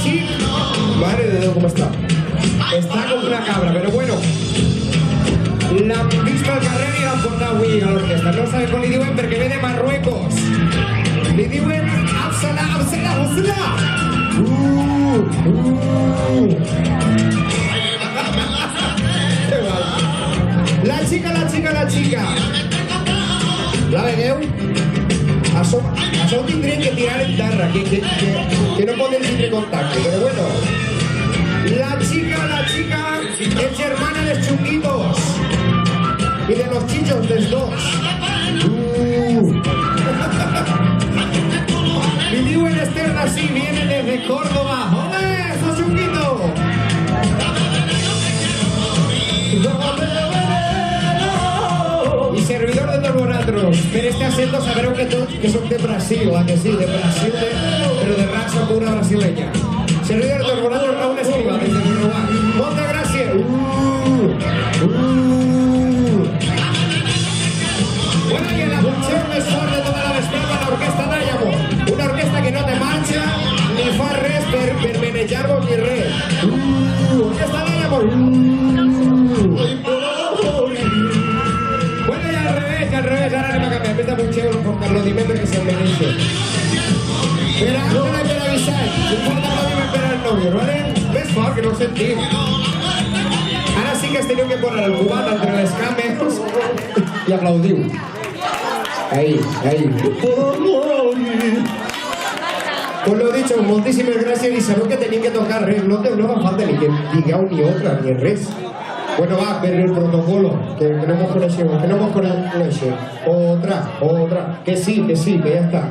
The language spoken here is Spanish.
Pachi. Madre de Dios, ¿cómo está? Está como una cabra, pero bueno. La vista al carrer i la porta avui a l'orquestra. No sabe con Lidiwen perquè ve de Marruecos. Lidiwen, Absala, Absala, Absala. La chica, la chica, la chica. La veieu? Això ho tindrien que tirar en terra, que no poden tindre contacte, però bueno. La chica es hermana de Chunguitos y de los chichos de dos. Lidiwen Esther así viene desde Córdoba. ¡Ole, eso Chunguito! Y servidor de todos vosotros. Pero este acento sabrán que son de Brasil, ¿a que sí? De Brasil, pero de raza pura brasileña. Servidor de todos vosotros, Raúl Esquiva, desde Uruguay. ¡Monte gracias! Bueno, que la función mejor de toda la vesprada la orquesta Dayamo. Una orquesta que no te marcha, ni fa res per menejar-vos ni res. Orquesta Dayamo. Bueno, y al revés, ahora anem a canviar. En vez de punxeu con Carlos Dimento que se'l mereixo. Pero ahora per avisar, si falta no me espera el novio, ¿vale? Més fort, que no ho sentim. Ara sí que has tenido que poner el cubat entre les cames i aplaudiu. Ahí. Pues lo dicho, moltíssimes gràcies i sabeu que tenim que tocar res, no fa falta ni que digueu ni otra, ni res. Bueno, va, per el protocolo, que no mos coneixem, Otra, que sí, que ya está.